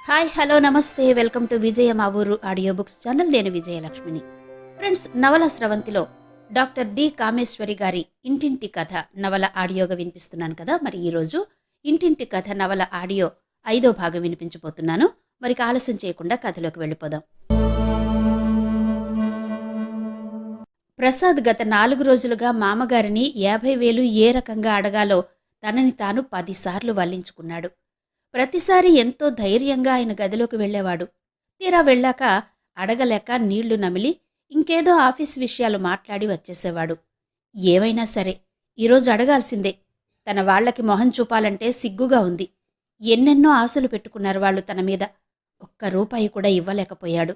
Hi hello నమస్తే welcome to విజయ మా ఊరు ఆడియో బుక్స్ ఛానల్. నేను విజయలక్ష్మిని. ఫ్రెండ్స్, నవల స్రవంతిలో డాక్టర్ డి కామేశ్వరి గారి ఇంటింటి కథ నవల ఆడియోగా వినిపిస్తున్నాను కదా. మరి ఈరోజు ఇంటింటి కథ నవల ఆడియో 5వ భాగం వినిపించబోతున్నాను. మరి ఆలస్యం చేయకుండా కథలోకి వెళ్ళిపోదాం. ప్రసాద్ గత 4 రోజులుగా మామగారిని 50,000 ఏ రకంగా అడగాలో తనని తాను 10 సార్లు వల్లించుకున్నాడు. ప్రతిసారి ఎంతో ధైర్యంగా ఆయన గదిలోకి వెళ్లేవాడు. తీరా వెళ్ళాక అడగలేక నీళ్లు నమిలి ఇంకేదో ఆఫీస్ విషయాలు మాట్లాడి వచ్చేసేవాడు. ఏవైనా సరే ఈరోజు అడగాల్సిందే. తన వాళ్లకి మొహం చూపాలంటే సిగ్గుగా ఉంది. ఎన్నెన్నో ఆశలు పెట్టుకున్నారు వాళ్ళు తన మీద. ఒక్క రూపాయి కూడా ఇవ్వలేకపోయాడు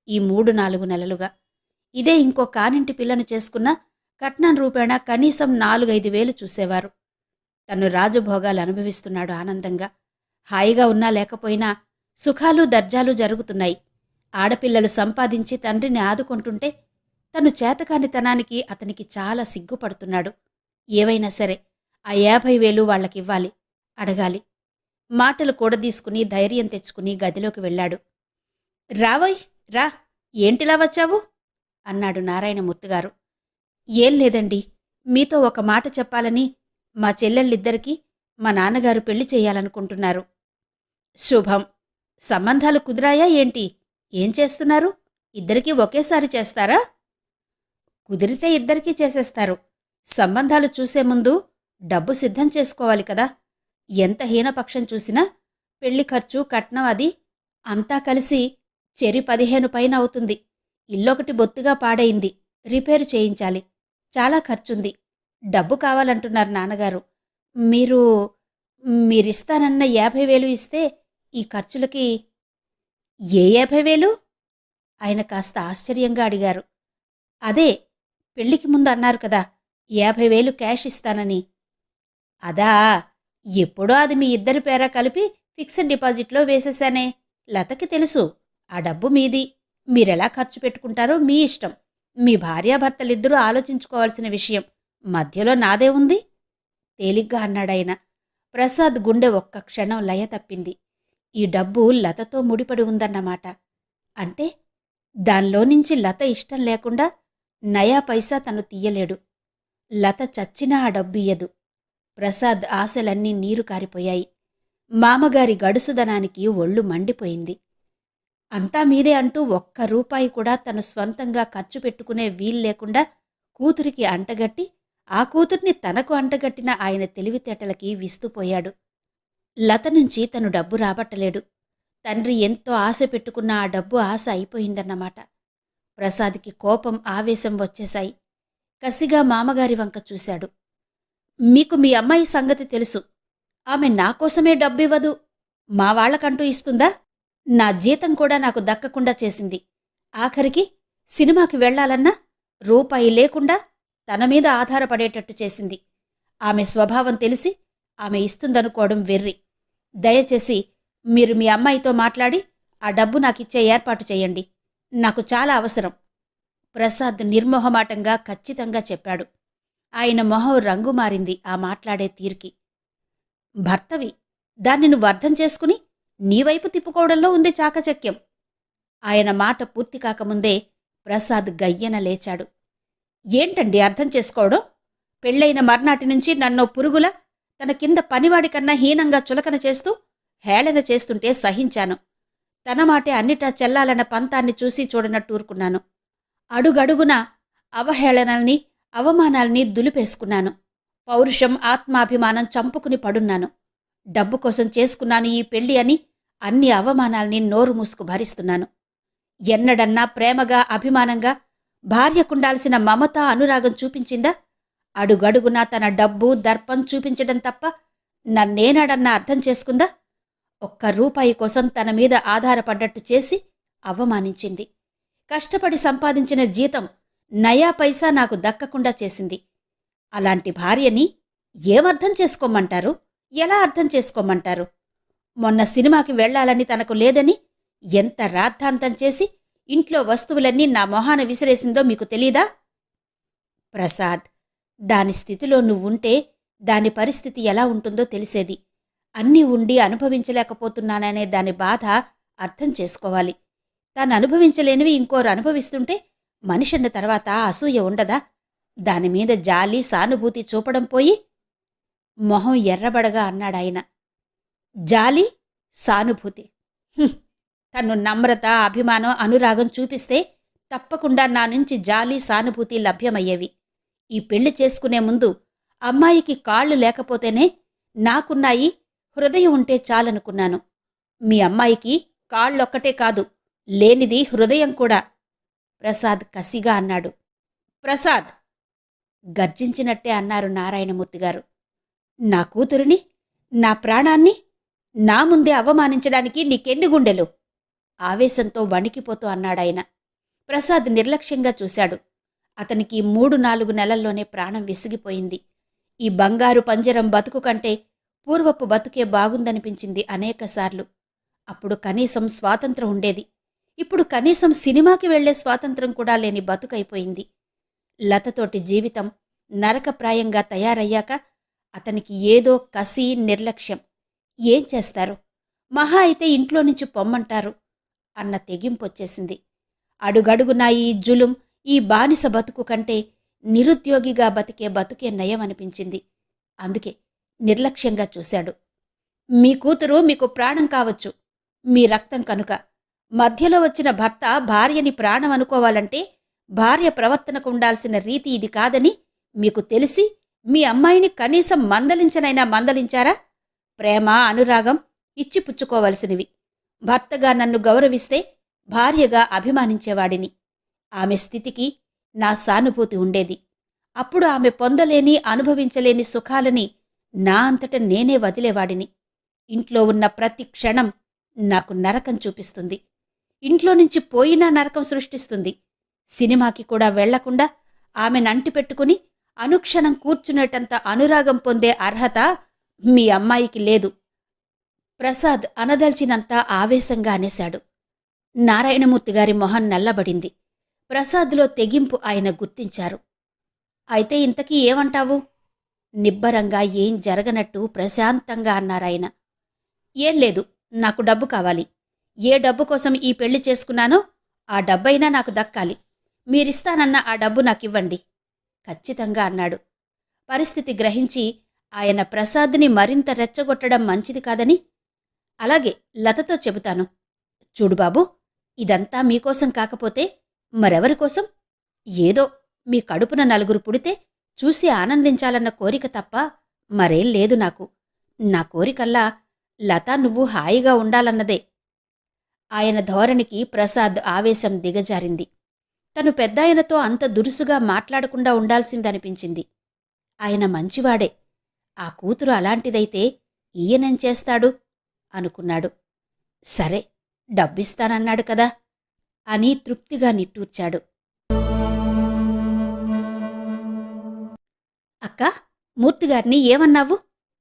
ఈ 3-4 నెలలుగా. ఇదే ఇంకో కానింటి పిల్లను చేసుకున్న కట్నం రూపేణా కనీసం 4-5 వేలు చూసేవారు. తను రాజభోగాలు అనుభవిస్తున్నాడు ఆనందంగా. హాయిగా ఉన్నా లేకపోయినా సుఖాలు దర్జాలు జరుగుతున్నాయి. ఆడపిల్లలు సంపాదించి తండ్రిని ఆదుకుంటుంటే తను చేతకానితనానికి అతనికి చాలా సిగ్గుపడుతున్నాడు. ఏవైనా సరే ఆ 50,000 వాళ్లకివ్వాలి, అడగాలి. మాటలు కూడదీసుకుని ధైర్యం తెచ్చుకుని గదిలోకి వెళ్ళాడు. రావోయ్ రా, ఏంటిలా వచ్చావు అన్నాడు నారాయణమూర్తిగారు. ఏం లేదండి, మీతో ఒక మాట చెప్పాలని మా చెల్లెళ్ళిద్దరికీ మా నాన్నగారు పెళ్లి చెయ్యాలనుకుంటున్నారు. శుభం. సంబంధాలు కుదిరాయా ఏంటి? ఏం చేస్తున్నారు? ఇద్దరికీ ఒకేసారి చేస్తారా? కుదిరితే ఇద్దరికీ చేసేస్తారు. సంబంధాలు చూసే ముందు డబ్బు సిద్ధం చేసుకోవాలి కదా. ఎంత హీనపక్షం చూసినా పెళ్లి ఖర్చు, కట్నం అది అంతా కలిసి చెరి 15 పైన అవుతుంది. ఇల్లొకటి బొత్తిగా పాడైంది, రిపేరు చేయించాలి. చాలా ఖర్చుంది. డబ్బు కావాలంటున్నారు నాన్నగారు. మీరిస్తానన్న 50,000 ఇస్తే ఈ ఖర్చులకి. ఏ 50,000? ఆయన కాస్త ఆశ్చర్యంగా అడిగారు. అదే పెళ్లికి ముందు అన్నారు కదా 50,000 క్యాష్ ఇస్తానని. అదా, ఎప్పుడో అది మీ ఇద్దరి పేర కలిపి ఫిక్స్డ్ డిపాజిట్లో వేసేశానే. లతకి తెలుసు ఆ డబ్బు మీది. మీరెలా ఖర్చు పెట్టుకుంటారో మీ ఇష్టం. మీ భార్యాభర్తలిద్దరూ ఆలోచించుకోవాల్సిన విషయం. మధ్యలో నాదే ఉంది తేలిగ్గా అన్నాడాయన. ప్రసాద్ గుండె ఒక్క క్షణం లయ తప్పింది. ఈ డబ్బు లతతో ముడిపడి ఉందన్నమాట. అంటే దానిలోనుంచి లత ఇష్టం లేకుండా నయా పైసా తను తీయలేడు. లత చచ్చినా ఆ డబ్బు ఇయ్యదు. ప్రసాద్ ఆశలన్నీ నీరు కారిపోయాయి. మామగారి గడుసుదనానికి ఒళ్ళు మండిపోయింది. అంతా మీదే అంటూ ఒక్క రూపాయి కూడా తను స్వంతంగా ఖర్చు పెట్టుకునే వీల్లేకుండా కూతురికి అంటగట్టి ఆ కూతుర్ని తనకు అంటగట్టిన ఆయన తెలివితేటలకి విస్తుపోయాడు. లత నుంచి తను డబ్బు రాబట్టలేడు. తండ్రి ఎంతో ఆశ పెట్టుకున్న ఆ డబ్బు ఆశ అయిపోయిందన్నమాట. ప్రసాద్కి కోపం, ఆవేశం వచ్చేశాయి. కసిగా మామగారి వంక చూశాడు. మీకు మీ అమ్మాయి సంగతి తెలుసు. ఆమె నాకోసమే డబ్బివ్వదు, మా వాళ్లకంటూ ఇస్తుందా? నా జీతం కూడా నాకు దక్కకుండా చేసింది. ఆఖరికి సినిమాకి వెళ్లాలన్నా రూపాయి లేకుండా తన మీద ఆధారపడేటట్టు చేసింది. ఆమె స్వభావం తెలిసి ఆమె ఇస్తుందనుకోవడం వెర్రి. దయచేసి మీరు మీ అమ్మాయితో మాట్లాడి ఆ డబ్బు నాకిచ్చే ఏర్పాటు చేయండి. నాకు చాలా అవసరం. ప్రసాద్ నిర్మోహమాటంగా ఖచ్చితంగా చెప్పాడు. ఆయన మొహం రంగు మారింది ఆ మాట్లాడే తీరుకి. భర్తవి, దాన్ని నువ్వు అర్థం చేసుకుని నీవైపు తిప్పుకోవడంలో ఉంది చాకచక్యం. ఆయన మాట పూర్తి కాకముందే ప్రసాద్ గయ్యన లేచాడు. ఏంటండి అర్థం చేసుకోవడం? పెళ్లైన మర్నాటి నుంచి నన్నో పురుగుల తన కింద పనివాడికన్నా హీనంగా చులకన చేస్తూ హేళన చేస్తుంటే సహించాను. తన మాటే అన్నిటా చెల్లాలన్న పంతాన్ని చూసి చూడనట్టు ఊరుకున్నాను. అడుగడుగున అవహేళనల్ని, అవమానాల్ని దులిపేసుకున్నాను. పౌరుషం, ఆత్మాభిమానం చంపుకుని పడున్నాను. డబ్బు కోసం చేసుకున్నాను ఈ పెళ్లి అని అన్ని అవమానాల్ని నోరు మూసుకు భరిస్తున్నాను. ఎన్నడన్నా ప్రేమగా, అభిమానంగా భార్యకుండాల్సిన మమత, అనురాగం చూపించిందా? అడుగడుగునా తన డబ్బు, దర్పం చూపించడం తప్ప నన్నేనాడన్నా అర్థం చేసుకుందా? ఒక్క రూపాయి కోసం తన మీద ఆధారపడ్డట్టు చేసి అవమానించింది. కష్టపడి సంపాదించిన జీతం నయా పైసా నాకు దక్కకుండా చేసింది. అలాంటి భార్యని ఏమర్థం చేసుకోమంటారు? ఎలా అర్థం చేసుకోమంటారు? మొన్న సినిమాకి వెళ్లాలని తనకు లేదని ఎంత రాద్ధాంతం చేసి ఇంట్లో వస్తువులన్నీ నా మొహాన విసిరేసిందో మీకు తెలీదా? ప్రసాద్, దాని స్థితిలో నువ్వుంటే దాని పరిస్థితి ఎలా ఉంటుందో తెలిసేది. అన్నీ ఉండి అనుభవించలేకపోతున్నాననే దాని బాధ అర్థం చేసుకోవాలి. తాను అనుభవించలేనివి ఇంకోరు అనుభవిస్తుంటే మనిషన్న తర్వాత అసూయ ఉండదా? దానిమీద జాలి సానుభూతి చూపడం పోయి మొహం ఎర్రబడగా అన్నాడాయన. జాలి సానుభూతి, హుం! తను నమ్రత అభిమానం అనురాగం చూపిస్తే తప్పకుండా నా నుంచి జాలి సానుభూతి లభ్యమయ్యేవి. ఈ పెళ్లి చేసుకునే ముందు అమ్మాయికి కాళ్ళు లేకపోతేనే నాకున్నాయి, హృదయం ఉంటే చాలనుకున్నాను. మీ అమ్మాయికి కాళ్ళొక్కటే కాదు, లేనిది హృదయం కూడా ప్రసాద్ కసిగా అన్నాడు. ప్రసాద్! గర్జించినట్టే అన్నారు నారాయణమూర్తిగారు. నా కూతురిని, నా ప్రాణాన్ని నా ముందే అవమానించడానికి నీకెన్ని గుండెలు? ఆవేశంతో వణికిపోతూ అన్నాడాయన. ప్రసాద్ నిర్లక్ష్యంగా చూశాడు. అతనికి 3-4 నెలల్లోనే ప్రాణం విసిగిపోయింది. ఈ బంగారు పంజరం బతుకు కంటే పూర్వపు బతుకే బాగుందనిపించింది అనేకసార్లు. అప్పుడు కనీసం స్వాతంత్రం ఉండేది. ఇప్పుడు కనీసం సినిమాకి వెళ్లే స్వాతంత్రం కూడా లేని బతుకైపోయింది. లతతోటి జీవితం నరకప్రాయంగా తయారయ్యాక అతనికి ఏదో కసి, నిర్లక్ష్యం. ఏం చేస్తారు? మహా అయితే ఇంట్లో నుంచి పొమ్మంటారు అన్న తెగింపొచ్చేసింది. అడుగడుగునా ఈ జులుం, ఈ బానిస బతుకు కంటే నిరుద్యోగిగా బతికే బతుకే నయమనిపించింది. అందుకే నిర్లక్ష్యంగా చూశాడు. మీ కూతురు మీకు ప్రాణం కావచ్చు, మీ రక్తం కనుక. మధ్యలో వచ్చిన భర్త భార్యని ప్రాణం అనుకోవాలంటే భార్య ప్రవర్తనకు ఉండాల్సిన రీతి ఇది కాదని మీకు తెలిసి మీ అమ్మాయిని కనీసం మందలించనైనా మందలించారా? ప్రేమ, అనురాగం ఇచ్చిపుచ్చుకోవలసినవి. భర్తగా నన్ను గౌరవిస్తే భార్యగా అభిమానించేవాడిని. ఆమె స్థితికి నా సానుభూతి ఉండేది. అప్పుడు ఆమె పొందలేని, అనుభవించలేని సుఖాలని నా అంతట నేనే వదిలేవాడిని. ఇంట్లో ఉన్న ప్రతి క్షణం నాకు నరకం చూపిస్తుంది. ఇంట్లో నుంచి పోయినా నరకం సృష్టిస్తుంది. సినిమాకి కూడా వెళ్లకుండా ఆమెనంటి పెట్టుకుని అనుక్షణం కూర్చునేటంత అనురాగం పొందే అర్హత మీ అమ్మాయికి లేదు. ప్రసాద్ అనదల్చినంత ఆవేశంగా అనేశాడు. నారాయణమూర్తిగారి మొహం నల్లబడింది. ప్రసాద్లో తెగింపు ఆయన గుర్తించారు. అయితే ఇంతకీ ఏమంటావు? నిబ్బరంగా ఏం జరగనట్టు ప్రశాంతంగా అన్నారాయన. ఏం లేదు, నాకు డబ్బు కావాలి. ఏ డబ్బు కోసం ఈ పెళ్లి చేసుకున్నానో ఆ డబ్బైనా నాకు దక్కాలి. మీరిస్తానన్న ఆ డబ్బు నాకివ్వండి ఖచ్చితంగా అన్నాడు. పరిస్థితి గ్రహించి ఆయన ప్రసాద్ని మరింత రెచ్చగొట్టడం మంచిది కాదని, అలాగే లతతో చెబుతాను. చూడు బాబూ, ఇదంతా మీకోసం కాకపోతే మరెవరికోసం? ఏదో మీ కడుపున నలుగురు పుడితే చూసి ఆనందించాలన్న కోరిక తప్ప మరేం లేదు నాకు. నా కోరికల్లా లతా నువ్వు హాయిగా ఉండాలన్నదే. ఆయన ధోరణికి ప్రసాద్ ఆవేశం దిగజారింది. తను పెద్దాయనతో అంత దురుసుగా మాట్లాడకుండా ఉండాల్సిందనిపించింది. ఆయన మంచివాడే. ఆ కూతురు అలాంటిదైతే ఈయనేం చేస్తాడు అనుకున్నాడు. సరే, డబ్బిస్తానన్నాడు కదా అని తృప్తిగా నిట్టూర్చాడు. అక్కా, మూర్తిగారిని ఏమన్నావు?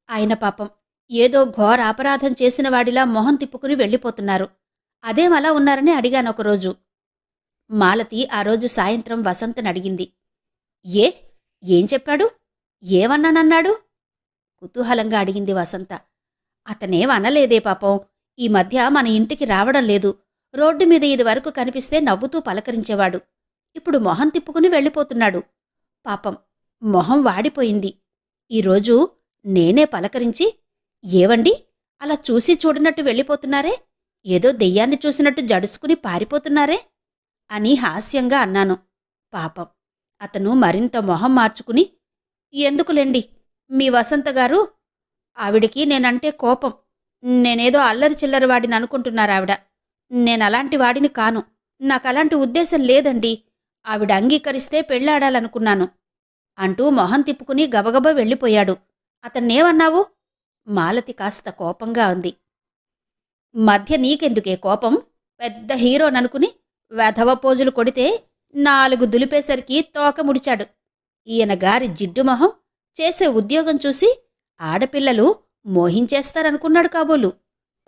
ఆయన పాపం ఏదో ఘోర అపరాధం చేసినవాడిలా మొహం తిప్పుకుని వెళ్ళిపోతున్నారు. అదేమలా ఉన్నారని అడిగానొకరోజు. మాలతి ఆ రోజు సాయంత్రం వసంతనడిగింది. ఏం చెప్పాడు? ఏమన్నానన్నాడు? కుతూహలంగా అడిగింది వసంత. అతనేమనలేదే పాపం. ఈ మధ్య మన ఇంటికి రావడం లేదు. రోడ్డు మీద ఇదివరకు కనిపిస్తే నవ్వుతూ పలకరించేవాడు. ఇప్పుడు మొహం తిప్పుకుని వెళ్ళిపోతున్నాడు. పాపం మొహం వాడిపోయింది. ఈరోజు నేనే పలకరించి, ఏవండి అలా చూసి చూడనట్టు వెళ్ళిపోతున్నారే? ఏదో దెయ్యాన్ని చూసినట్టు జడుసుకుని పారిపోతున్నారే అని హాస్యంగా అన్నాను. పాపం అతను మరింత మొహం మార్చుకుని, ఎందుకులేండి, మీ వసంతగారు, ఆవిడికి నేనంటే కోపం. నేనేదో అల్లరి చిల్లరి వాడిని అనుకుంటున్నారావిడ. నేనలాంటి వాడిని కాను. నాకలాంటి ఉద్దేశం లేదండి. ఆవిడ అంగీకరిస్తే పెళ్ళాడాలనుకున్నాను అంటూ మొహం తిప్పుకుని గబగబా వెళ్ళిపోయాడు. అతన్నేమన్నావు? మాలతి కాస్త కోపంగా ఉంది. మధ్య నీకెందుకే కోపం? పెద్ద హీరోననుకుని వెధవ పోజులు కొడితే 4 దులిపేసరికి తోక ముడిచాడు. ఈయన గారి జిడ్డు మొహం, చేసే ఉద్యోగం చూసి ఆడపిల్లలు మోహించేస్తారనుకున్నాడు కాబోలు.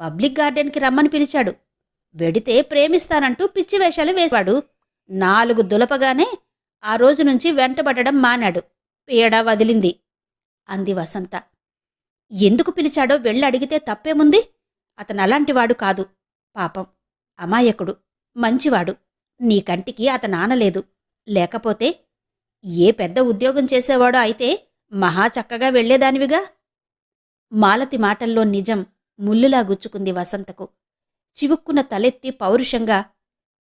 పబ్లిక్ గార్డెన్కి రమ్మని పిలిచాడు. వెడితే ప్రేమిస్తానంటూ పిచ్చి వేషాలు వేశాడు. 4 దులపగానే ఆ రోజు నుంచి వెంటబడడం మానాడు. పీడ వదిలింది అంది వసంత. ఎందుకు పిలిచాడో వెళ్ళడిగితే తప్పేముంది? అతనలాంటివాడు కాదు. పాపం, అమాయకుడు, మంచివాడు. నీ కంటికి అతనానలేదు. లేకపోతే ఏ పెద్ద ఉద్యోగం చేసేవాడో అయితే మహా చక్కగా వెళ్లేదానివిగా. మాలతి మాటల్లో నిజం ముల్లులా గుచ్చుకుంది వసంతకు. చివుక్కున తలెత్తి పౌరుషంగా,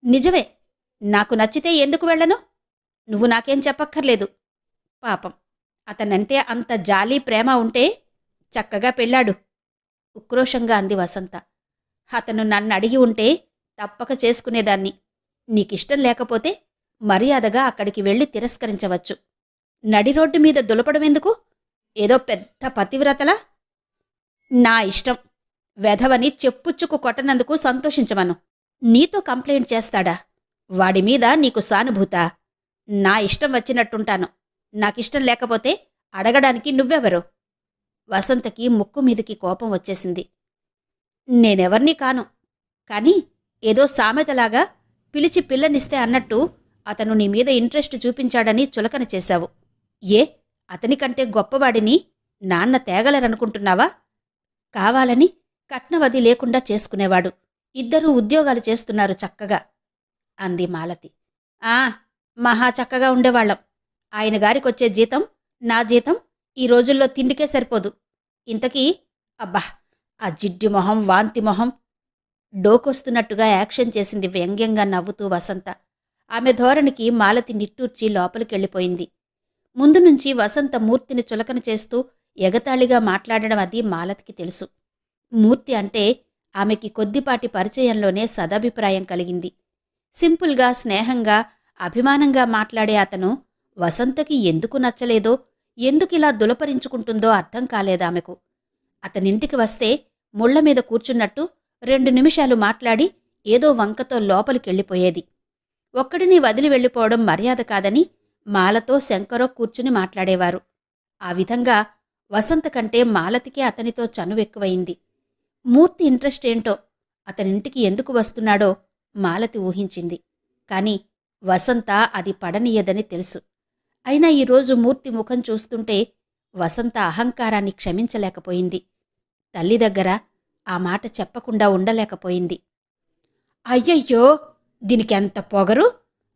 నిజమే, నాకు నచ్చితే ఎందుకు వెళ్ళను? నువ్వు నాకేం చెప్పక్కర్లేదు. పాపం, అతనంటే అంత జాలి ప్రేమ ఉంటే చక్కగా పెళ్ళాడు. ఉక్రోషంగా అంది వసంత. అతను నన్నడిగి ఉంటే తప్పక చేసుకునేదాన్ని. నీకిష్టం లేకపోతే మర్యాదగా అక్కడికి వెళ్ళి తిరస్కరించవచ్చు. నడిరోడ్డు మీద దులపడమెందుకు? ఏదో పెద్ద పతివ్రతలా? నా ఇష్టం. వెధవని చెప్పుచ్చుకు కొట్టనందుకు సంతోషించమను. నీతో కంప్లైంట్ చేస్తాడా? వాడిమీద నీకు సానుభూతా? నా ఇష్టం వచ్చినట్టుంటాను. నాకిష్టం లేకపోతే అడగడానికి నువ్వెవరు? వసంతకి ముక్కు మీదికి కోపం వచ్చేసింది. నేనెవర్నీ కాను. కాని ఏదో సామెతలాగా పిలిచి పిల్లనిస్తే అన్నట్టు అతను నీమీద ఇంట్రెస్ట్ చూపించాడని చులకన చేశావు. ఏ, అతనికంటే గొప్పవాడిని నాన్న తేగలరనుకుంటున్నావా? కావాలని కట్నవది లేకుండా చేసుకునేవాడు. ఇద్దరూ ఉద్యోగాలు చేస్తున్నారు చక్కగా అంది మాలతి. మహా చక్కగా ఉండేవాళ్లం. ఆయన గారికొచ్చే జీతం నా జీతం ఈ రోజుల్లో తిండికే సరిపోదు. ఇంతకీ అబ్బా, ఆ జిడ్డి మొహం, వాంతి మొహం! డోకొస్తున్నట్టుగా యాక్షన్ చేసింది వ్యంగ్యంగా నవ్వుతూ వసంత. ఆమె ధోరణికి మాలతి నిట్టూర్చి లోపలికెళ్ళిపోయింది. ముందు నుంచి వసంత మూర్తిని చులకన చేస్తూ ఎగతాళిగా మాట్లాడడం అది మాలతికి తెలుసు. మూర్తి అంటే ఆమెకి కొద్దిపాటి పరిచయంలోనే సదభిప్రాయం కలిగింది. సింపుల్గా, స్నేహంగా, అభిమానంగా మాట్లాడే అతను వసంతకి ఎందుకు నచ్చలేదో, ఎందుకిలా దులపరించుకుంటుందో అర్థం కాలేదామెకు. అతనింటికి వస్తే ముళ్లమీద కూర్చున్నట్టు 2 నిమిషాలు మాట్లాడి ఏదో వంకతో లోపలికెళ్ళిపోయేది. ఒక్కడిని వదిలి వెళ్ళిపోవడం మర్యాద కాదని మాలతో, శంకరో కూర్చుని మాట్లాడేవారు. ఆ విధంగా వసంత కంటే మాలతికే అతనితో చనువెక్కువయింది. మూర్తి ఇంట్రెస్ట్ ఏంటో, అతనింటికి ఎందుకు వస్తున్నాడో మాలతి ఊహించింది. కాని వసంత అది పడనీయదని తెలుసు. అయినా ఈరోజు మూర్తి ముఖం చూస్తుంటే వసంత అహంకారాన్ని క్షమించలేకపోయింది. తల్లి దగ్గర ఆ మాట చెప్పకుండా ఉండలేకపోయింది. అయ్యయ్యో, దీనికెంత పొగరు!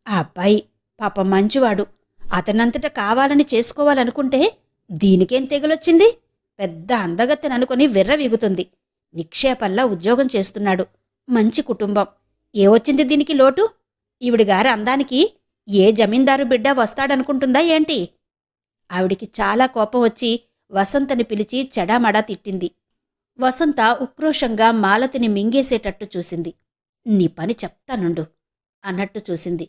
ఆ అబ్బాయి పాపం మంచివాడు. అతనంతట కావాలని చేసుకోవాలనుకుంటే దీనికేం తెగులొచ్చింది? పెద్ద అందగత్తెననుకొని విర్రవీగుతుంది. నిక్షేపంలా ఉద్యోగం చేస్తున్నాడు. మంచి కుటుంబం. ఏవొచ్చింది దీనికి లోటు? ఈవిడిగారి అందానికి ఏ జమీందారు బిడ్డ వస్తాడనుకుంటుందా ఏంటి? ఆవిడికి చాలా కోపం వచ్చి వసంతని పిలిచి చెడామడా తిట్టింది. వసంత ఉక్రోషంగా మాలతిని మింగేసేటట్టు చూసింది. నీ పని చెప్తానుండు అన్నట్టు చూసింది.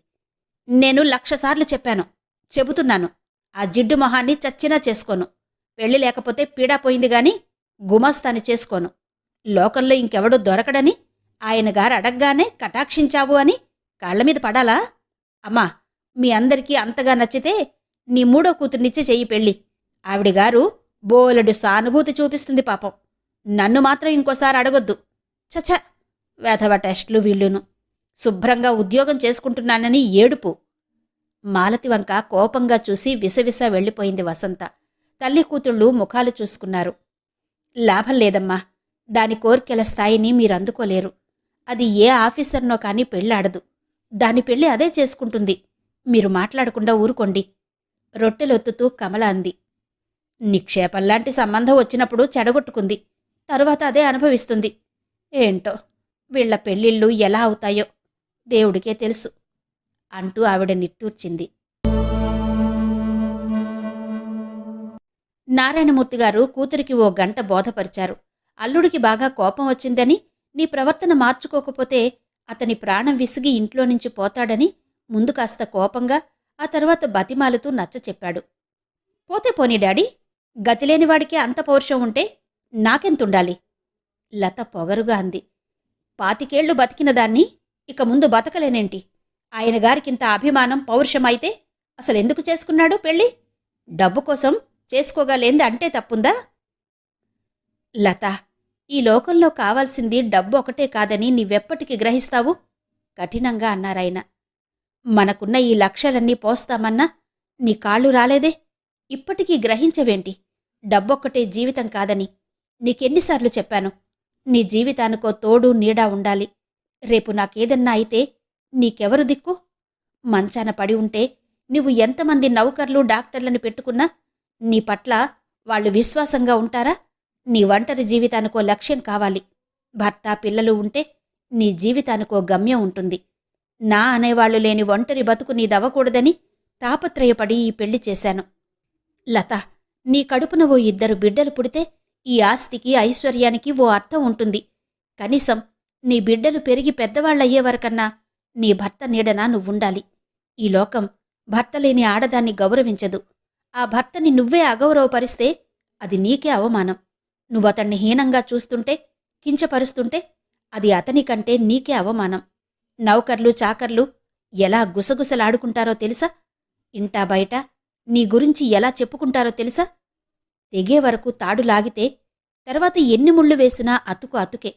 నేను 1,00,000 సార్లు చెప్పాను, చెబుతున్నాను. ఆ జిడ్డు మొహాన్ని చచ్చినా చేసుకోను. పెళ్లి లేకపోతే పీడాపోయింది గాని గుమాస్తాని చేసుకోను. లోకంలో ఇంకెవడూ దొరకడని ఆయన గారు అడగ్గానే కటాక్షించావు అని కాళ్లమీద పడాలా? అమ్మా, మీ అందరికీ అంతగా నచ్చితే నీ 3వ కూతుర్నిచ్చి చెయ్యి పెళ్ళి. ఆవిడిగారు బోలెడు సానుభూతి చూపిస్తుంది పాపం. నన్ను మాత్రం ఇంకోసారి అడగొద్దు. చచ, వేధవ టెస్టులు వీళ్ళును. శుభ్రంగా ఉద్యోగం చేసుకుంటున్నానని ఏడుపు. మాలతి వంక కోపంగా చూసి విసవిస వెళ్ళిపోయింది వసంత. తల్లి కూతుళ్ళు ముఖాలు చూసుకున్నారు. లాభం లేదమ్మా, దాని కోర్కెల స్థాయిని మీరందుకోలేరు. అది ఏ ఆఫీసర్నో కానీ పెళ్ళాడదు. దాని పెళ్ళి అదే చేసుకుంటుంది. మీరు మాట్లాడకుండా ఊరుకోండి రొట్టెలొత్తుతూ కమల అంది. నిక్షేపంలాంటి సంబంధం వచ్చినప్పుడు చెడగొట్టుకుంది. తరువాత అదే అనుభవిస్తుంది. ఏంటో వీళ్ల పెళ్ళిళ్ళు ఎలా అవుతాయో దేవుడికే తెలుసు అంటూ ఆవిడ నిట్టూర్చింది. నారాయణమూర్తిగారు కూతురికి ఓ గంట బోధపరిచారు. అల్లుడికి బాగా కోపం వచ్చిందని, నీ ప్రవర్తన మార్చుకోకపోతే అతని ప్రాణం విసిగి ఇంట్లో నుంచి పోతాడని ముందు కాస్త కోపంగా, ఆ తర్వాత బతిమాలుతూ నచ్చచెప్పాడు. పోతే పోనీ డాడీ, గతిలేనివాడికే అంత పౌరుషం ఉంటే నాకెంతుండాలి? లత పొగరుగా అంది. 25 బతికిన దాన్ని ఇక ముందు బతకలేనేంటి? ఆయన గారికింత అభిమానం, పౌరుషమైతే అసలెందుకు చేసుకున్నాడు పెళ్ళి? డబ్బు కోసం చేసుకోగలేంది అంటే తప్పుందా? లత, ఈ లోకంలో కావాల్సింది డబ్బు ఒకటే కాదని నీవెప్పటికి గ్రహిస్తావు? కఠినంగా అన్నారాయన. మనకున్న ఈ లక్షలన్నీ పోస్తామన్నా నీ కాళ్ళు రాలేదే? ఇప్పటికీ గ్రహించవేంటి డబ్బొక్కటే జీవితం కాదని? నీకెన్నిసార్లు చెప్పాను, నీ జీవితానికో తోడు నీడా ఉండాలి. రేపు నాకేదన్నా అయితే నీకెవరు దిక్కు? మంచాన పడి ఉంటే నువ్వు ఎంతమంది నౌకర్లు డాక్టర్లను పెట్టుకున్నా నీ పట్ల వాళ్ళు విశ్వాసంగా ఉంటారా? నీ ఒంటరి జీవితానికో లక్ష్యం కావాలి. భర్త పిల్లలు ఉంటే నీ జీవితానికో గమ్యం ఉంటుంది. నా అనేవాళ్లు లేని ఒంటరి బతుకు నీదవ్వకూడదని తాపత్రయపడి ఈ పెళ్లి చేశాను. లత, నీ కడుపున ఓ 2 బిడ్డలు పుడితే ఈ ఆస్తికి ఐశ్వర్యానికి ఓ అర్థం ఉంటుంది. కనీసం నీ బిడ్డలు పెరిగి పెద్దవాళ్లయ్యేవరకన్నా నీ భర్త నీడన నువ్వుండాలి. ఈ లోకం భర్త లేని ఆడదాన్ని గౌరవించదు. ఆ భర్తని నువ్వే అగౌరవపరిస్తే అది నీకే అవమానం. నువ్వతన్ని హీనంగా చూస్తుంటే, కించపరుస్తుంటే అది అతనికంటే నీకే అవమానం. నౌకర్లు చాకర్లు ఎలా గుసగుసలాడుకుంటారో తెలుసా? ఇంటా బయట నీ గురించి ఎలా చెప్పుకుంటారో తెలుసా? తెగే వరకు తాడు లాగితే తర్వాత ఎన్ని ముళ్ళు వేసినా అతుకు అతుకే.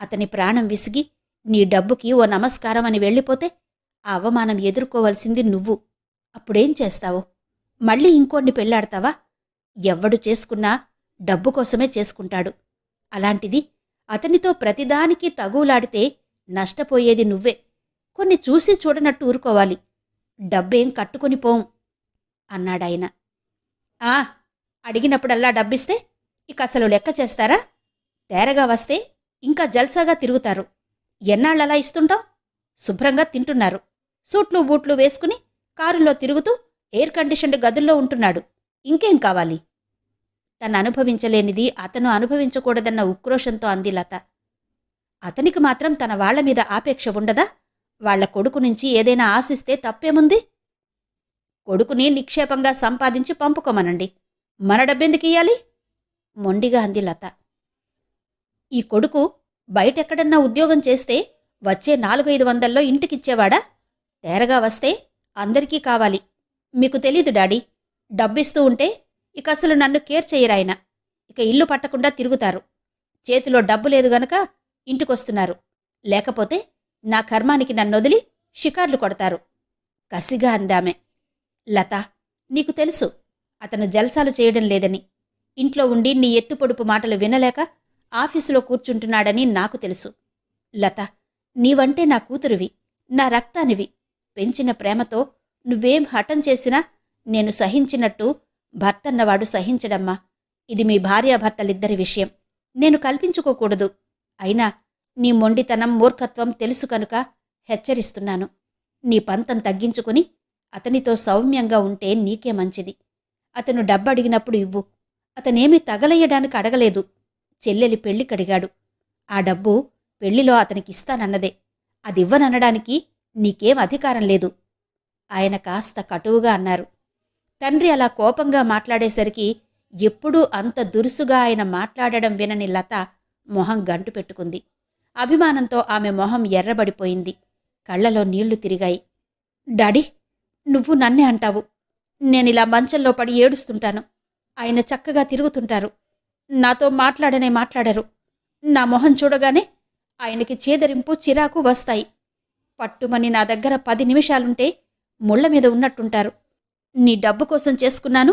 అతని ప్రాణం విసిగి నీ డబ్బుకి ఓ నమస్కారం అని వెళ్ళిపోతే ఆ అవమానం ఎదుర్కోవలసింది నువ్వు. అప్పుడేం చేస్తావు? మళ్ళీ ఇంకోణ్ణి పెళ్లాడతావా? ఎవ్వడు చేసుకున్నా డబ్బు కోసమే చేసుకుంటాడు. అలాంటిది అతనితో ప్రతిదానికి తగులాడితే నష్టపోయేది నువ్వే. కొన్ని చూసి చూడనట్టు ఊరుకోవాలి. డబ్బేం కట్టుకొని పోం అన్నాడాయన. అడిగినప్పుడల్లా డబ్బిస్తే ఇక అసలు లెక్క చేస్తారా? తేరగా వస్తే ఇంకా జల్సాగా తిరుగుతారు. ఎన్నాళ్ళలా ఇస్తుంటాం? శుభ్రంగా తింటున్నారు. సూట్లు బూట్లు వేసుకుని కారులో తిరుగుతూ ఎయిర్ కండిషన్డ్ గదుల్లో ఉంటున్నాడు. ఇంకేం కావాలి? తను అనుభవించలేనిది అతను అనుభవించకూడదన్న ఉక్రోషంతో అంది లత. అతనికి మాత్రం తన వాళ్ల మీద ఆపేక్ష ఉండదా? వాళ్ల కొడుకు నుంచి ఏదైనా ఆశిస్తే తప్పేముంది? కొడుకుని నిక్షేపంగా సంపాదించి పంపుకోమనండి. మన డబ్బెందుకియ్యాలి? మొండిగా అంది లత. ఈ కొడుకు బయటెక్కడన్నా ఉద్యోగం చేస్తే వచ్చే 400-500లో ఇంటికిచ్చేవాడా? తేరగా వస్తే అందరికీ కావాలి. మీకు తెలీదు డాడీ, డబ్బిస్తూ ఉంటే ఇక అసలు నన్ను కేర్ చెయ్యరాయన. ఇక ఇల్లు పట్టకుండా తిరుగుతారు. చేతిలో డబ్బు లేదు గనక ఇంటికొస్తున్నారు. లేకపోతే నా కర్మానికి నన్నొదిలి షికార్లు కొడతారు కసిగా అందామె. లత, నీకు తెలుసు అతను జల్సాలు చేయడం లేదని. ఇంట్లో ఉండి నీ ఎత్తుపొడుపు మాటలు వినలేక ఆఫీసులో కూర్చుంటున్నాడని నాకు తెలుసు. లత, నీవంటే నా కూతురివి, నా రక్తానివి. పెంచిన ప్రేమతో నువ్వేం హఠం చేసినా నేను సహించినట్టు భర్తన్నవాడు సహించడమ్మా. ఇది మీ భార్యాభర్తలిద్దరి విషయం. నేను కల్పించుకోకూడదు. అయినా నీ మొండితనం మూర్ఖత్వం తెలుసు కనుక హెచ్చరిస్తున్నాను. నీ పంతం తగ్గించుకుని అతనితో సౌమ్యంగా ఉంటే నీకే మంచిది. అతను డబ్బడిగినప్పుడు ఇవ్వు. అతనేమీ తగలయ్యడానికి అడగలేదు. చెల్లెలి పెళ్లికడిగాడు. ఆ డబ్బు పెళ్లిలో అతనికిస్తానన్నదే. అదివ్వననడానికి నీకేం అధికారం లేదు. ఆయన కాస్త కటువుగా అన్నారు. తండ్రి అలా కోపంగా మాట్లాడేసరికి ఎప్పుడూ అంత దురుసుగా ఆయన మాట్లాడడం వినని లత మొహం గంటు పెట్టుకుంది. అభిమానంతో ఆమె మొహం ఎర్రబడిపోయింది. కళ్లలో నీళ్లు తిరిగాయి. డాడీ, నువ్వు నన్నే అంటావు. నేనిలా మంచంలో పడి ఏడుస్తుంటాను. ఆయన చక్కగా తిరుగుతుంటారు. నాతో మాట్లాడనే మాట్లాడరు. నా మొహం చూడగానే ఆయనకి చేదరింపు చిరాకు వస్తాయి. పట్టుమని నా దగ్గర 10 నిమిషాలుంటే ముళ్ల మీద ఉన్నట్టుంటారు. నీ డబ్బు కోసం చేసుకున్నాను,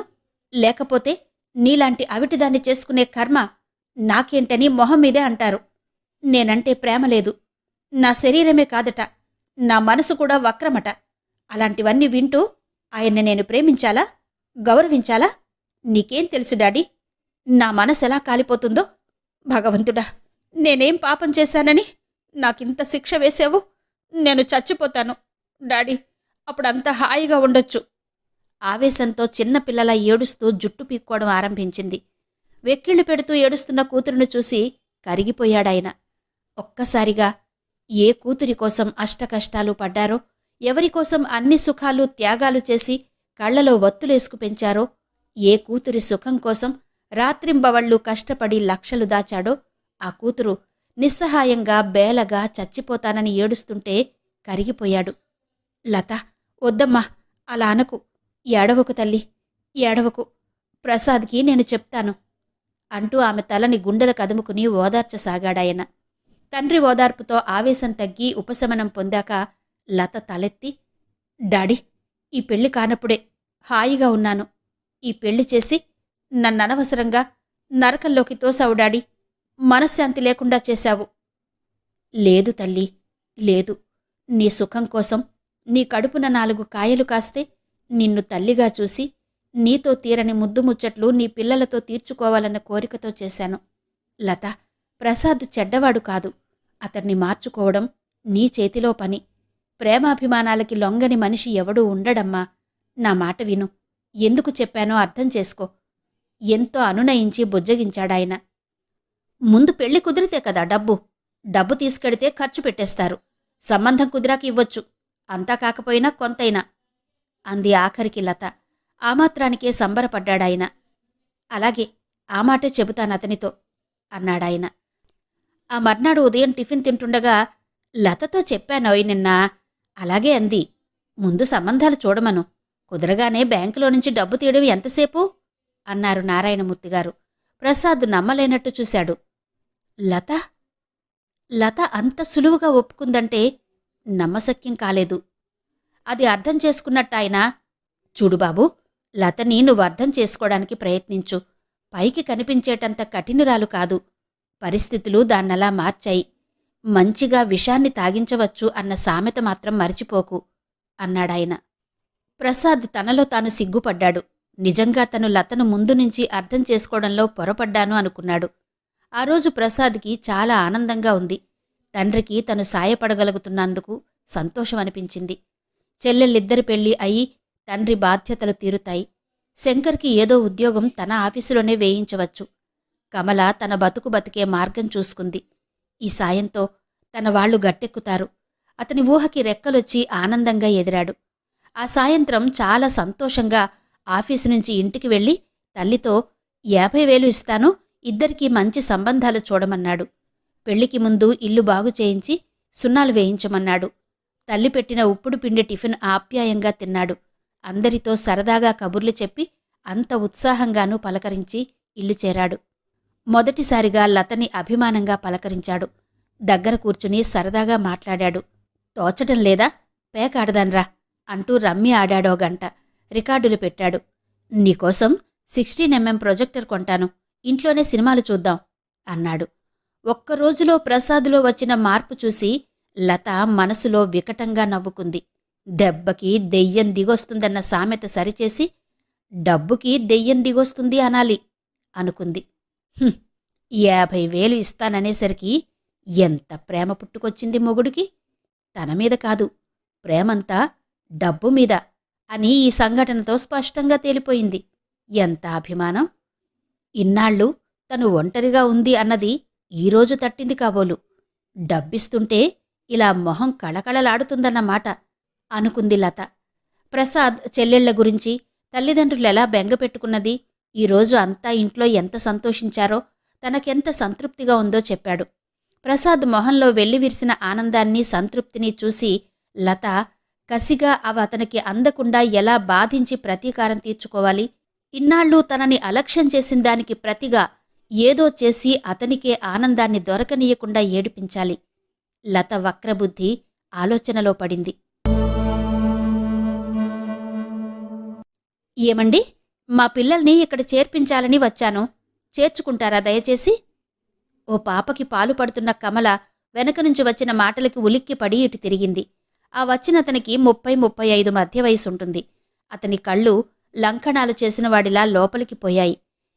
లేకపోతే నీలాంటి అవిటిదాన్ని చేసుకునే కర్మ నాకేంటని మొహం మీదే అంటారు. నేనంటే ప్రేమ లేదు. నా శరీరమే కాదట, నా మనసు కూడా వక్రమట. అలాంటివన్నీ వింటూ ఆయన్ని నేను ప్రేమించాలా, గౌరవించాలా? నీకేం తెలుసు డాడీ, నా మనసెలా కాలిపోతుందో? భగవంతుడా, నేనేం పాపం చేశానని నాకింత శిక్ష వేసావు? నేను చచ్చిపోతాను డాడీ, అప్పుడంతా హాయిగా ఉండొచ్చు. ఆవేశంతో చిన్నపిల్లలా ఏడుస్తూ జుట్టు పీక్కోవడం ఆరంభించింది. వెక్కిళ్లు పెడుతూ ఏడుస్తున్న కూతురును చూసి కరిగిపోయాడాయన. ఒక్కసారిగా ఏ కూతురి కోసం అష్టకష్టాలు పడ్డారో, ఎవరికోసం అన్ని సుఖాలు త్యాగాలు చేసి కళ్లలో వత్తులేసుకు పెంచారో, ఏ కూతురి సుఖం కోసం రాత్రింబవళ్లు కష్టపడి లక్షలు దాచాడో ఆ కూతురు నిస్సహాయంగా బేలగా చచ్చిపోతానని ఏడుస్తుంటే కరిగిపోయాడు. లత, వద్దమ్మా, అలా అనకు. ఏడవకు తల్లి, ఏడవకు. ప్రసాద్కి నేను చెప్తాను అంటూ ఆమె తలని గుండెల కదుముకుని ఓదార్చసాగాడాయన. తండ్రి ఓదార్పుతో ఆవేశం తగ్గి ఉపశమనం పొందాక లత తలెత్తి, డాడీ, ఈ పెళ్లి కానప్పుడే హాయిగా ఉన్నాను. ఈ పెళ్లి చేసి నన్ననవసరంగా నరకంలోకి తోసావు డాడీ. మనశ్శాంతి లేకుండా చేశావు. లేదు తల్లి, లేదు. నీ సుఖం కోసం నీ కడుపున 4 కాయలు కాస్తే నిన్ను తల్లిగా చూసి నీతో తీరని ముద్దుముచ్చట్లు నీ పిల్లలతో తీర్చుకోవాలన్న కోరికతో చేశాను. లత, ప్రసాద్ చెడ్డవాడు కాదు. అతన్ని మార్చుకోవడం నీ చేతిలో పని. ప్రేమాభిమానాలకి లొంగని మనిషి ఎవడూ ఉండడమ్మా. నా మాట విను. ఎందుకు చెప్పానో అర్థం చేసుకో. ఎంతో అనునయించి బుజ్జగించాడాయన. ముందు పెళ్లి కుదిరితే కదా డబ్బు. డబ్బు తీసుకెడితే ఖర్చు పెట్టేస్తారు. సంబంధం కుదిరాకి ఇవ్వొచ్చు, అంతా కాకపోయినా కొంతైనా అంది ఆఖరికి లత. ఆ మాత్రానికే సంబరపడ్డాడాయన. అలాగే, ఆ మాటే చెబుతానతనితో అన్నాడాయన. ఆ మర్నాడు ఉదయం టిఫిన్ తింటుండగా లతతో చెప్పానోయ్ నిన్న. అలాగే అంది. ముందు సంబంధాలు చూడమను. కుదరగానే బ్యాంకులో నుంచి డబ్బు తీయడం ఎంతసేపు అన్నారు నారాయణమూర్తిగారు. ప్రసాద్ నమ్మలేనట్టు చూశాడు. లత లత అంత సులువుగా ఒప్పుకుందంటే నమ్మశక్యం కాలేదు. అది అర్థం చేసుకున్నట్టాయన, చూడు బాబూ, లతని నువ్వు అర్థం చేసుకోవడానికి ప్రయత్నించు. పైకి కనిపించేటంత కఠినురాలు కాదు. పరిస్థితులు దాన్నలా మార్చాయి. మంచిగా విషాన్ని తాగించవచ్చు అన్న సామెత మాత్రం మరిచిపోకు అన్నాడాయన. ప్రసాద్ తనలో తాను సిగ్గుపడ్డాడు. నిజంగా తను లతను ముందు నుంచి అర్థం చేసుకోవడంలో పొరపడ్డాను అనుకున్నాడు. ఆ రోజు ప్రసాద్కి చాలా ఆనందంగా ఉంది. తండ్రికి తను సాయపడగలుగుతున్నందుకు సంతోషమనిపించింది. చెల్లెళ్ళిద్దరి పెళ్లి అయి తండ్రి బాధ్యతలు తీరుతాయి. శంకర్కి ఏదో ఉద్యోగం తన ఆఫీసులోనే వేయించవచ్చు. కమల తన బతుకు బతికే మార్గం చూసుకుంది. ఈ సాయంతో తన వాళ్లు గట్టెక్కుతారు. అతని ఊహకి రెక్కలొచ్చి ఆనందంగా ఎదిరాడు. ఆ సాయంత్రం చాలా సంతోషంగా ఆఫీసు నుంచి ఇంటికి వెళ్ళి తల్లితో 50,000 ఇస్తాను, ఇద్దరికీ మంచి సంబంధాలు చూడమన్నాడు. పెళ్లికి ముందు ఇల్లు బాగు చేయించి సున్నాలు వేయించమన్నాడు. తల్లి పెట్టిన ఉప్పుడు పిండి టిఫిన్ ఆప్యాయంగా తిన్నాడు. అందరితో సరదాగా కబుర్లు చెప్పి అంత ఉత్సాహంగానూ పలకరించి ఇల్లు చేరాడు. మొదటిసారిగా లతని అభిమానంగా పలకరించాడు. దగ్గర కూర్చుని సరదాగా మాట్లాడాడు. తోచటం లేదా, పేకాడదాన్రా అంటూ రమ్మి ఆడాడో గంట. రికార్డులు పెట్టాడు. నీకోసం 16mm ప్రొజెక్టర్ కొంటాను, ఇంట్లోనే సినిమాలు చూద్దాం అన్నాడు. ఒక్కరోజులో ప్రసాద్లో వచ్చిన మార్పు చూసి లత మనసులో వికటంగా నవ్వుకుంది. దెబ్బకి దెయ్యం దిగొస్తుందన్న సామెత సరిచేసి డబ్బుకి దెయ్యం దిగొస్తుంది అనాలి అనుకుంది. 50,000 ఇస్తాననేసరికి ఎంత ప్రేమ పుట్టుకొచ్చింది మొగుడికి. తన మీద కాదు, ప్రేమంతా డబ్బు మీద అని ఈ సంఘటనతో స్పష్టంగా తేలిపోయింది. ఎంత అభిమానం! ఇన్నాళ్ళు తను ఒంటరిగా ఉంది అన్నది ఈరోజు తట్టింది కాబోలు. డబ్బిస్తుంటే ఇలా మొహం కళకళలాడుతుందన్నమాట అనుకుంది లత. ప్రసాద్ చెల్లెళ్ల గురించి, తల్లిదండ్రులెలా బెంగపెట్టుకున్నది, ఈరోజు అంతా ఇంట్లో ఎంత సంతోషించారో, తనకెంత సంతృప్తిగా ఉందో చెప్పాడు. ప్రసాద్ మొహంలో వెల్లివిరిసిన ఆనందాన్ని, సంతృప్తిని చూసి లత కసిగా అతనికి అందకుండా ఎలా బాధించి ప్రతీకారం తీర్చుకోవాలి, ఇన్నాళ్ళు తనని అలక్ష్యం చేసిన దానికి ప్రతిగా ఏదో చేసి అతనికే ఆనందాన్ని దొరకనీయకుండా ఏడిపించాలి. లత వక్రబుద్ధి ఆలోచనలో పడింది. ఏమండి, మా పిల్లల్ని ఇక్కడ చేర్పించాలని వచ్చాను. చేర్చుకుంటారా దయచేసి? ఓ పాపకి పాలు పడుతున్న కమల వెనక నుంచి వచ్చిన మాటలకి ఉలిక్కిపడి ఇటు తిరిగింది. ఆ వచ్చినతనికి 30-35 మధ్య వయసుంటుంది. అతని కళ్ళు లంకణాలు చేసినవాడిలా లోపలికి పోయాయి.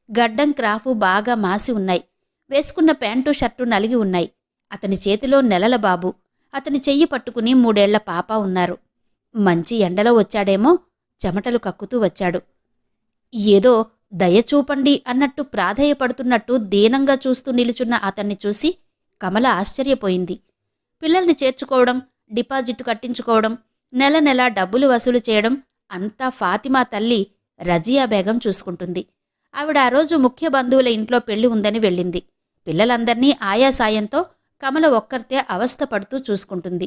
గడ్డం క్రాఫు బాగా మాసి ఉన్నాయి. వేసుకున్న ప్యాంటు షర్టు నలిగి ఉన్నాయి. అతని చేతిలో నెలల బాబు, అతని చెయ్యి పట్టుకుని 3 ఏళ్ల పాప ఉన్నారు. మంచి ఎండలో వచ్చాడేమో, చెమటలు కక్కుతూ వచ్చాడు. ఏదో దయచూపండి అన్నట్టు ప్రాధేయపడుతున్నట్టు దీనంగా చూస్తూ నిలుచున్న అతన్ని చూసి కమల ఆశ్చర్యపోయింది. పిల్లల్ని చేర్చుకోవడం, డిపాజిట్ కట్టించుకోవడం, నెల నెల డబ్బులు వసూలు చేయడం అంతా ఫాతిమా తల్లి రజియా బేగం చూసుకుంటుంది. ఆవిడ ఆ రోజు ముఖ్య బంధువుల ఇంట్లో పెళ్లి ఉందని వెళ్ళింది. పిల్లలందర్నీ ఆయా సాయంతో కమల ఒక్కర్తే అవస్థపడుతూ చూసుకుంటుంది.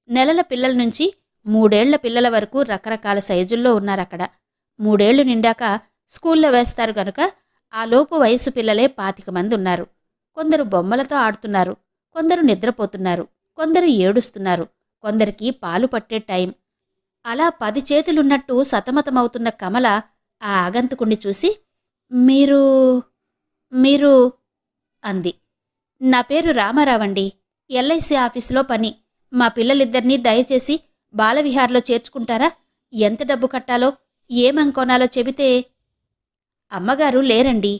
నెలల పిల్లల నుంచి 3 ఏళ్ల పిల్లల వరకు రకరకాల సైజుల్లో ఉన్నారక్కడ. 3 ఏళ్లు నిండాక స్కూల్లో వేస్తారు గనుక ఆ లోపు వయసు పిల్లలే 25 మంది ఉన్నారు. కొందరు బొమ్మలతో ఆడుతున్నారు, కొందరు నిద్రపోతున్నారు, కొందరు ఏడుస్తున్నారు, కొందరికి పాలు పట్టే టైం. అలా 10 చేతులున్నట్టు సతమతమవుతున్న కమల ఆ ఆగంతుకుణ్ణి చూసి, మీరు మీరు అంది. నా పేరు రామారావండి. ఎల్ఐసి ఆఫీసులో పని. మా పిల్లలిద్దరినీ దయచేసి బాలవిహార్లో చేర్చుకుంటారా? ఎంత డబ్బు కట్టాలో, ఏమేం కొనాలో చెబితే. అమ్మగారు లేరండి.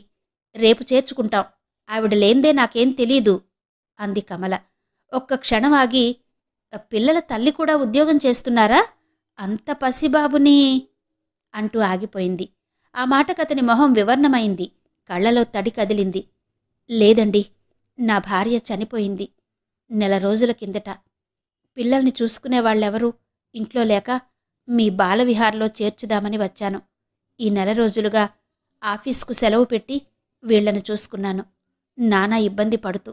రేపు చేర్చుకుంటాం. ఆవిడ లేందే నాకేం తెలీదు అంది కమల. ఒక్క క్షణం ఆగి, పిల్లల తల్లి కూడా ఉద్యోగం చేస్తున్నారా? అంత పసిబాబుని అంటూ ఆగిపోయింది. ఆ మాటకతని మొహం వివర్ణమైంది. కళ్లలో తడి కదిలింది. లేదండి, నా భార్య చనిపోయింది. నెల రోజుల కిందట. పిల్లల్ని చూసుకునేవాళ్ళెవరూ ఇంట్లో లేక మీ బాలవిహార్లో చేర్చుదామని వచ్చాను. ఈ నెల రోజులుగా ఆఫీస్కు సెలవు పెట్టి వీళ్లను చూసుకున్నాను, నానా ఇబ్బంది పడుతూ.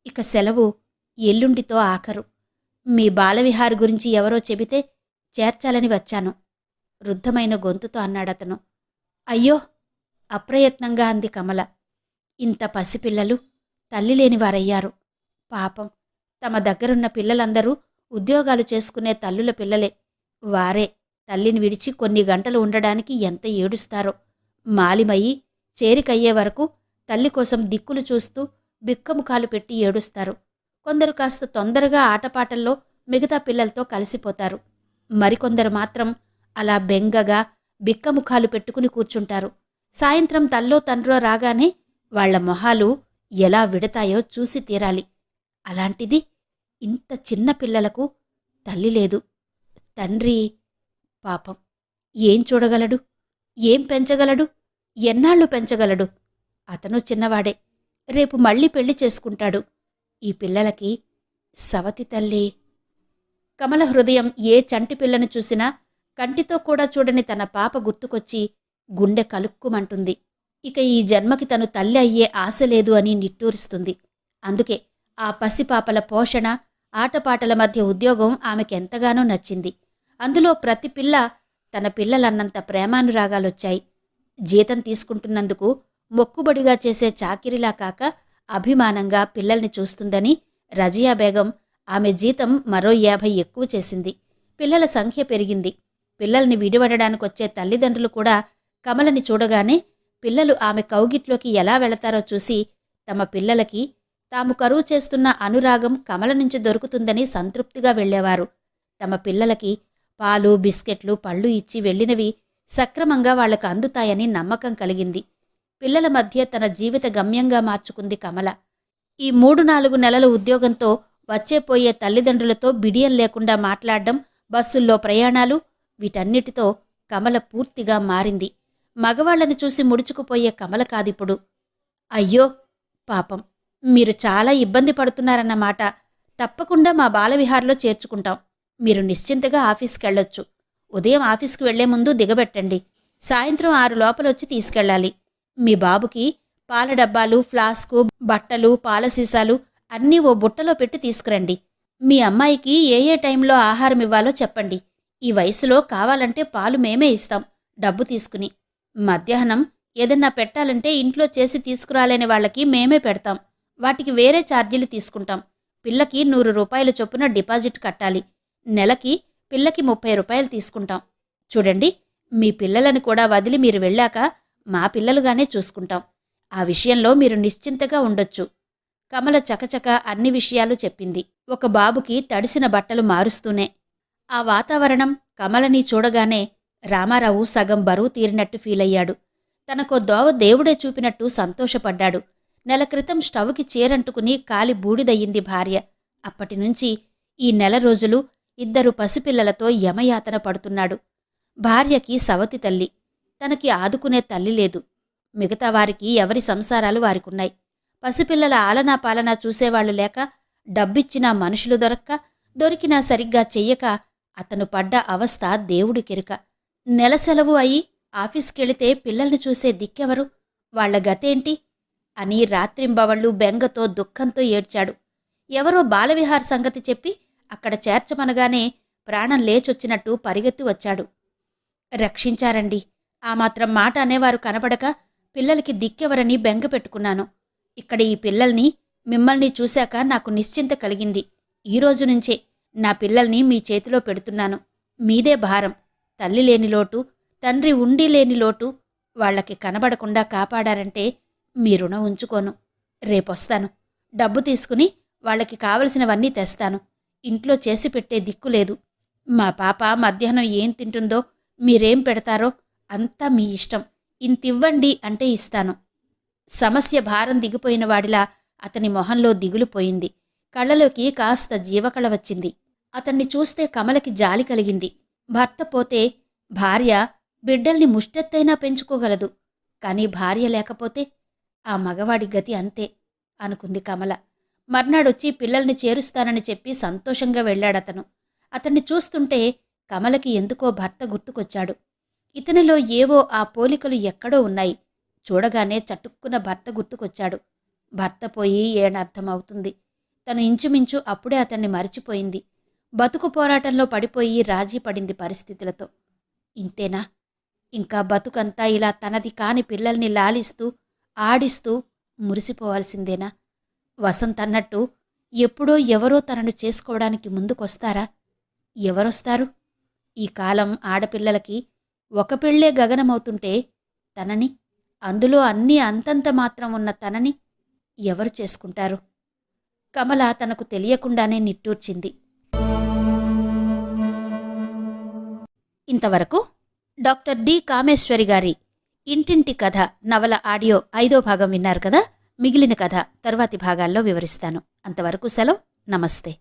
ఇక సెలవు ఎల్లుండితో ఆఖరు. మీ బాలవిహార్ గురించి ఎవరో చెబితే చేర్చాలని వచ్చాను రుద్ధమైన గొంతుతో అన్నాడతను. అయ్యో, అప్రయత్నంగా అంది కమల. ఇంత పసిపిల్లలు తల్లిలేనివారయ్యారు. పాపం, తమ దగ్గరున్న పిల్లలందరూ ఉద్యోగాలు చేసుకునే తల్లుల పిల్లలే. వారే తల్లిని విడిచి కొన్ని గంటలు ఉండడానికి ఎంత ఏడుస్తారో. మాలిమయ్యి చేరికయ్యే వరకు తల్లి కోసం దిక్కులు చూస్తూ బిక్కముఖాలు పెట్టి ఏడుస్తారు. కొందరు కాస్త తొందరగా ఆటపాటల్లో మిగతా పిల్లలతో కలిసిపోతారు. మరికొందరు మాత్రం అలా బెంగగా బిక్కముఖాలు పెట్టుకుని కూర్చుంటారు. సాయంత్రం తల్లో తండ్రో రాగానే వాళ్ల మొహాలు ఎలా విడతాయో చూసి తీరాలి. అలాంటిది ఇంత చిన్న పిల్లలకు తల్లి లేదు. తండ్రి పాపం ఏం చూడగలడు? ఏం పెంచగలడు? ఎన్నాళ్ళు పెంచగలడు? అతను చిన్నవాడే. రేపు మళ్ళీ పెళ్లి చేసుకుంటాడు. ఈ పిల్లలకి సవతి తల్లి. కమల హృదయం ఏ చంటి పిల్లను చూసినా కంటితో కూడా చూడని తన పాప గుర్తుకొచ్చి గుండె కలుక్కుమంటుంది. ఇక ఈ జన్మకి తను తల్లి అయ్యే ఆశ లేదు అని నిట్టూరుస్తుంది. అందుకే ఆ పసిపాపల పోషణ, ఆటపాటల మధ్య ఉద్యోగం ఆమెకెంతగానో నచ్చింది. అందులో ప్రతి పిల్ల తన పిల్లలన్నంత ప్రేమానురాగాలొచ్చాయి. జీతం తీసుకుంటున్నందుకు మొక్కుబడిగా చేసే చాకిరిలా కాక అభిమానంగా పిల్లల్ని చూస్తుందని రజియా బేగం ఆమె జీతం మరో 50 ఎక్కువ చేసింది. పిల్లల సంఖ్య పెరిగింది. పిల్లల్ని విడివడడానికొచ్చే తల్లిదండ్రులు కూడా కమలని చూడగానే పిల్లలు ఆమె కౌగిట్లోకి ఎలా వెళతారో చూసి తమ పిల్లలకి తాము కరువు చేస్తున్న అనురాగం కమల నుంచి దొరుకుతుందని సంతృప్తిగా వెళ్లేవారు. తమ పిల్లలకి పాలు, బిస్కెట్లు, పళ్ళు ఇచ్చి వెళ్లినవి సక్రమంగా వాళ్లకు అందుతాయని నమ్మకం కలిగింది. పిల్లల మధ్య తన జీవిత గమ్యంగా మార్చుకుంది కమల. ఈ 3-4 నెలల ఉద్యోగంతో వచ్చేపోయే తల్లిదండ్రులతో బిడియం లేకుండా మాట్లాడడం, బస్సుల్లో ప్రయాణాలు, వీటన్నిటితో కమల పూర్తిగా మారింది. మగవాళ్లను చూసి ముడుచుకుపోయే కమల కాదిప్పుడు. అయ్యో పాపం, మీరు చాలా ఇబ్బంది పడుతున్నారన్నమాట. తప్పకుండా మా బాలవిహార్లో చేర్చుకుంటాం. మీరు నిశ్చింతగా ఆఫీస్కెళ్ళొచ్చు. ఉదయం ఆఫీస్కు వెళ్లే ముందు దిగబెట్టండి. సాయంత్రం 6 లోపలొచ్చి తీసుకెళ్ళాలి. మీ బాబుకి పాల డబ్బాలు, ఫ్లాస్కు, బట్టలు, పాల సీసాలు అన్నీ ఓ బుట్టలో పెట్టి తీసుకురండి. మీ అమ్మాయికి ఏ టైంలో ఆహారం ఇవ్వాలో చెప్పండి. ఈ వయసులో కావాలంటే పాలు మేమే ఇస్తాం డబ్బు తీసుకుని. మధ్యాహ్నం ఏదన్నా పెట్టాలంటే ఇంట్లో చేసి తీసుకురాలేని వాళ్ళకి మేమే పెడతాం. వాటికి వేరే ఛార్జీలు తీసుకుంటాం. పిల్లకి 100 రూపాయల చొప్పున డిపాజిట్ కట్టాలి. నెలకి పిల్లకి 30 రూపాయలు తీసుకుంటాం. చూడండి, మీ పిల్లలను కూడా వదిలి మీరు వెళ్ళాక మా పిల్లలుగానే చూసుకుంటాం. ఆ విషయంలో మీరు నిశ్చింతగా ఉండొచ్చు. కమల చకచక అన్ని విషయాలు చెప్పింది, ఒక బాబుకి తడిసిన బట్టలు మారుస్తూనే. ఆ వాతావరణం కమలని చూడగానే రామారావు సగం బరువు తీరినట్టు ఫీలయ్యాడు. తనకో దోవ దేవుడే చూపినట్టు సంతోషపడ్డాడు. నెల క్రితం స్టవ్కి చేరంటుకుని కాలి బూడిదయ్యింది భార్య. అప్పటినుంచి ఈ నెల రోజులు 2 పసిపిల్లలతో యమయాతన పడుతున్నాడు. భార్యకి సవతి తల్లి. తనకి ఆదుకునే తల్లి లేదు. మిగతా వారికి ఎవరి సంసారాలు వారికున్నాయి. పసిపిల్లల ఆలనా పాలనా చూసేవాళ్లు లేక, డబ్బిచ్చినా మనుషులు దొరికినా సరిగ్గా చెయ్యక అతను పడ్డ అవస్థ దేవుడికెరుక. నెల సెలవు అయి ఆఫీస్కెళితే పిల్లల్ని చూసే దిక్కెవరు? వాళ్ల గతేంటి అని రాత్రింబవళ్లు బెంగతో, దుఃఖంతో ఏడ్చాడు. ఎవరో బాలవిహార్ సంగతి చెప్పి అక్కడ చేర్చమనగానే ప్రాణం లేచొచ్చినట్టు పరిగెత్తి వచ్చాడు. రక్షించారండి. ఆ మాత్రం మాట అనేవారు కనపడక పిల్లలకి దిక్కెవరని బెంగ పెట్టుకున్నాను. ఇక్కడ ఈ పిల్లల్ని, మిమ్మల్ని చూశాక నాకు నిశ్చింత కలిగింది. ఈరోజు నుంచే నా పిల్లల్ని మీ చేతిలో పెడుతున్నాను. మీదే భారం. తల్లి లేని లోటు, తండ్రి ఉండి లేని లోటు వాళ్లకి కనబడకుండా కాపాడారంటే మీ రుణం ఉంచుకోను. రేపొస్తాను. డబ్బు తీసుకుని వాళ్ళకి కావలసినవన్నీ తెస్తాను. ఇంట్లో చేసి పెట్టే దిక్కులేదు. మా పాప మధ్యాహ్నం ఏం తింటుందో, మీరేం పెడతారో అంతా మీ ఇష్టం. ఇంతివ్వండి అంటే ఇస్తాను. సమస్య భారం దిగిపోయిన వాడిలా అతని మొహంలో దిగులు పోయింది. కళ్ళలోకి కాస్త జీవకళ వచ్చింది. అతన్ని చూస్తే కమలకి జాలి కలిగింది. భర్త పోతే భార్య బిడ్డల్ని ముష్టెత్తైనా పెంచుకోగలదు. కాని భార్య లేకపోతే ఆ మగవాడి గతి అంతే అనుకుంది కమల. మర్నాడొచ్చి పిల్లల్ని చేరుస్తానని చెప్పి సంతోషంగా వెళ్ళాడతను. అతన్ని చూస్తుంటే కమలకి ఎందుకో భర్త గుర్తుకొచ్చాడు. ఇతనిలో ఏవో ఆ పోలికలు ఎక్కడో ఉన్నాయి. చూడగానే చటుక్కున భర్త గుర్తుకొచ్చాడు. భర్త పోయి ఏనర్థమవుతుంది. తను ఇంచుమించు అప్పుడే అతన్ని మరిచిపోయింది. బతుకు పోరాటంలో పడిపోయి రాజీ పడింది పరిస్థితులతో. ఇంతేనా? ఇంకా బతుకంతా ఇలా తనది కాని పిల్లల్ని లాలిస్తూ ఆడిస్తూ మురిసిపోవాల్సిందేనా? వసంత్ అన్నట్టు ఎప్పుడో ఎవరో తనను చేసుకోవడానికి ముందుకొస్తారా? ఎవరొస్తారు? ఈ కాలం ఆడపిల్లలకి ఒక పెళ్ళే గగనమవుతుంటే తనని, అందులో అన్నీ అంతంత మాత్రం ఉన్న తనని ఎవరు చేసుకుంటారు? కమల తనకు తెలియకుండానే నిట్టూర్చింది. ఇంతవరకు డాక్టర్ డి కామేశ్వరి గారి ఇంటింటి కథ నవల ఆడియో 5వ భాగం విన్నారు కదా. మిగిలిన కథ తరువాతి భాగాల్లో వివరిస్తాను. అంతవరకు సెలవు. నమస్తే.